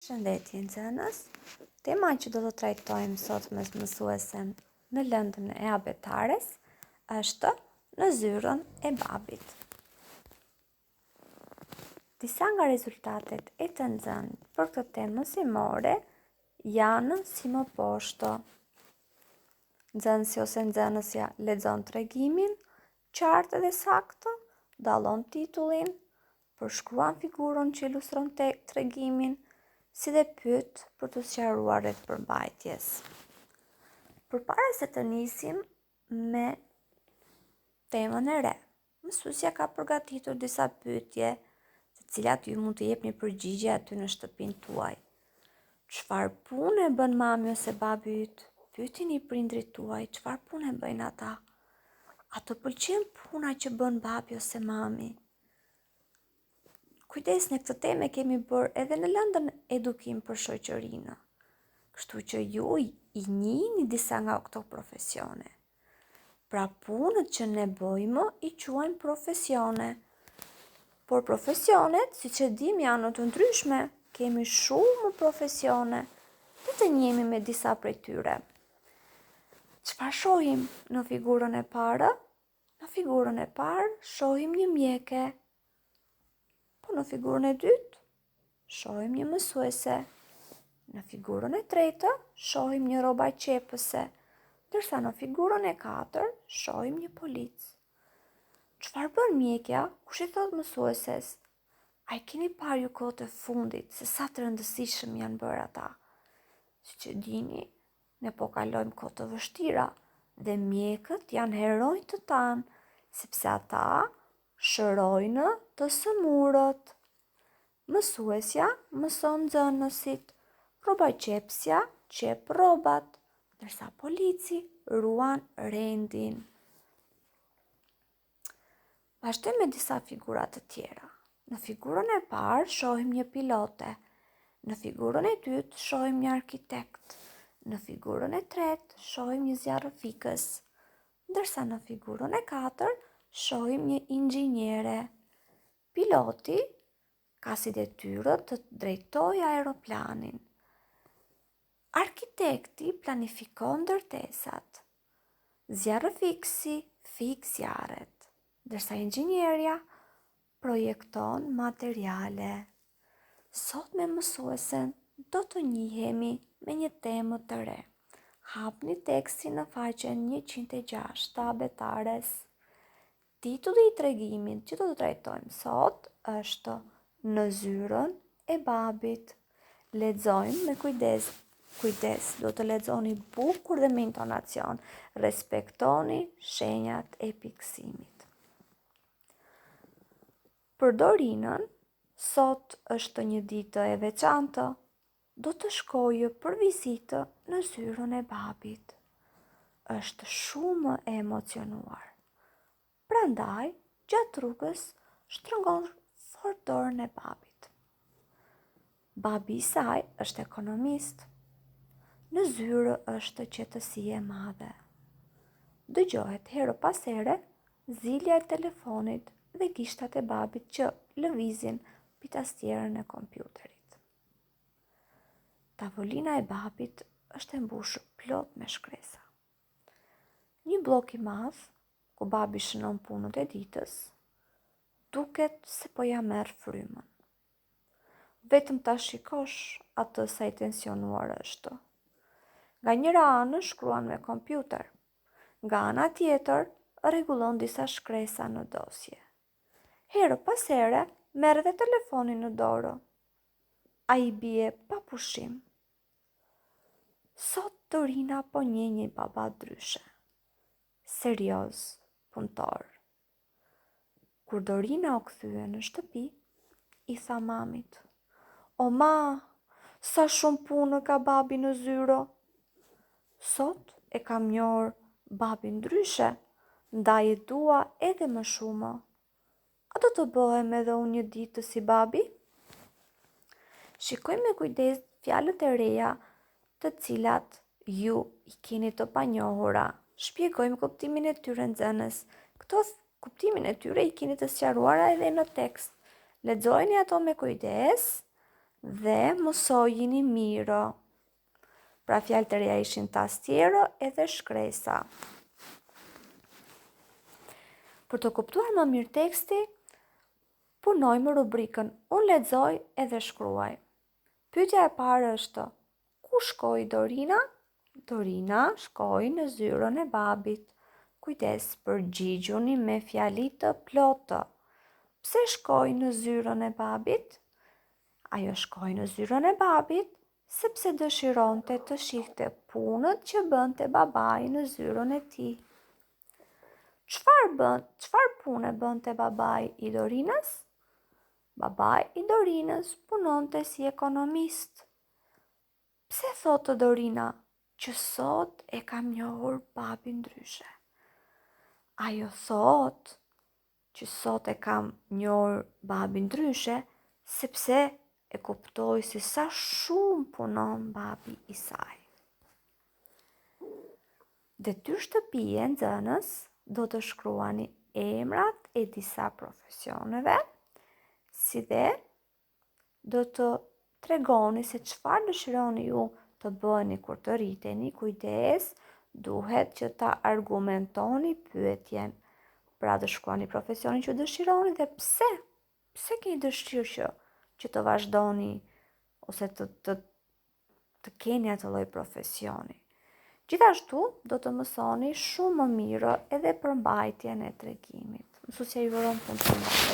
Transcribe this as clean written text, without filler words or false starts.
Shëndetje nxënës, tema që do të trajtojmë sot me mësuesen në lëndën e abetares është në zyrën e babit. Disa nga rezultatet e të nxënët për këtë temë mësimore janë si më poshtë. Nxënësi ose nxënësja lexon tregimin qartë dhe saktë, dallon titullin, përshkruan figurën që ilustron tregimin, si dhe pyet për të sqaruar rreth përmbajtjes. Përpara se të nisim me temën e re, mësuesja ka përgatitur disa pyetje, të cilat ju mund të jepni përgjigje aty në shtëpinë tuaj. Çfarë pune bën mami ose babi yt? Pyetini prindrit tuaj, çfarë pune bëjnë ata? A të pëlqen puna që bën babi ose mami? Kujdes, në këtë temë kemi bërë edhe në lëndën edukim për shoqërinë. Kështu që ju i njihni disa nga këto profesione. Pra punët që ne bëjmë i quajmë profesione. Por profesionet, siç e dim, janë të ndryshme. Kemi shumë profesione. Le të njihemi me disa prej tyre. Çfarë shohim në figurën e parë? Në figurën e parë shohim një mjeke. Po në figurën e dytë shohim një mësuese. Në figurën e tretë shohim një robaj qepëse, ndërsa në figurën e katërt shohim një polic. Çfarë bën mjekja? Kush i thot mësueses? A i keni parë ju kohët e fundit se sa të rëndësishëm janë bërë ata? Siç e dini, ne po kalojmë kohë të vështira dhe mjekët janë heronjtë të tanë, sepse ata shërojnë të sëmurët. Mësuesja mëson nxënësit, robaqepsja qep rrobat, ndërsa polici ruan rendin. Vazhdojmë me disa figura të tjera. Në figurën e parë shohim një pilote, në figurën e dytë shohim një arkitekt, në figurën e tretë shohim një zjarrëfikës, ndërsa në figurën e katërt shohim një inxhiniere. Piloti ka si detyrë të drejtojë aeroplanin. Arkitekti planifikon ndërtesat. Zjarrëfiksi fik zjarret, ndërsa inxhinierja projekton materiale. Sot me mësuesen do të njihemi me një temë të re. Hapni tekstin në faqen 106 të abetares. Titulli i tregimit që do të trajtojmë sot është Në zyrën e babit. Lexojmë me kujdes. Kujdes, do të lexoni bukur dhe me intonacion. Respektoni shenjat e pikësimit. Për Dorinën, sot është një ditë e veçantë. Do të shkojë për vizitë në zyrën e babit. Është shumë e emocionuar. Prandaj, gjatë rrugës, shtrëngon fort dorën e babit. Babi i saj është ekonomist. Në zyrë është qetësi e madhe. Dëgjohet herë pas here zilja e telefonit dhe gishtat e babit që lëvizin mbi tastierën e kompjuterit. Tavolina e babit është e mbushur plot me shkresa. Një blok i madh ku babi shënon punët e ditës, duket se po ja merr frymën. Vetëm ta shikosh atë sa i tensionuar është. Nga njëra anë shkruan me kompjuter, nga ana tjetër rregullon disa shkresa në dosje. Herë pas here merr edhe telefonin në dorë. Ai bie pa pushim. Sot Dorina po njeh një baba ndryshe. Serioz, punëtor. Kur Dorina u kthye në shtëpi, i tha mamit: "O ma, sa shumë punë ka babi në zyro." Sot e kam njohur babin ndryshe, ndaj e dua edhe më shumë. A do të bëhem edhe unë një ditë si babi? Shikoj me kujdes fjalët e reja të cilat ju i keni të panjohura. Shpjegojmë kuptimin e tyre nxënës. Këto kuptimin e tyre i keni të sqaruara edhe në tekst. Lexojeni ato me kujdes dhe mësojini mirë. Pra fjalët e reja ishin tastiero edhe shkresa. Për të kuptuar më mirë teksti, punojmë rubrikën Unë lexoj edhe shkruaj. Pyetja e parë është: ku shkoi Dorina? Dorina shkoi në zyrën e babit. Kujdes, përgjigjuni me fjali të plotë. Pse shkoi në zyrën e babit? Ajo shkoi në zyrën e babit sepse dëshironte të shihte punët që bënte babai në zyrën e tij. Çfarë pune bënte babai i Dorinës? Babai i Dorinës punonte si ekonomist. Pse thotë Dorina që sot e kam njohur babin ndryshe? Ajo thotë që sot e kam njohur babin ndryshe sepse e kuptoi se sa shumë punon babi i saj. Detyrë shtëpie nxënës do të shkruani emrat e disa profesioneve, si dhe do të tregoni se çfarë dëshironi ju të bëni kur të rriteni. Kujdes, duhet që ta argumentoni pyetjen. Pra të shkruani profesionin që dëshironi dhe pse keni dëshirë që të vazhdoni ose të keni atë lloj profesioni. Gjithashtu, do të mësoni shumë më mirë edhe përmbajtjen e tregimit. Mësuesja ju uron punë të mirë.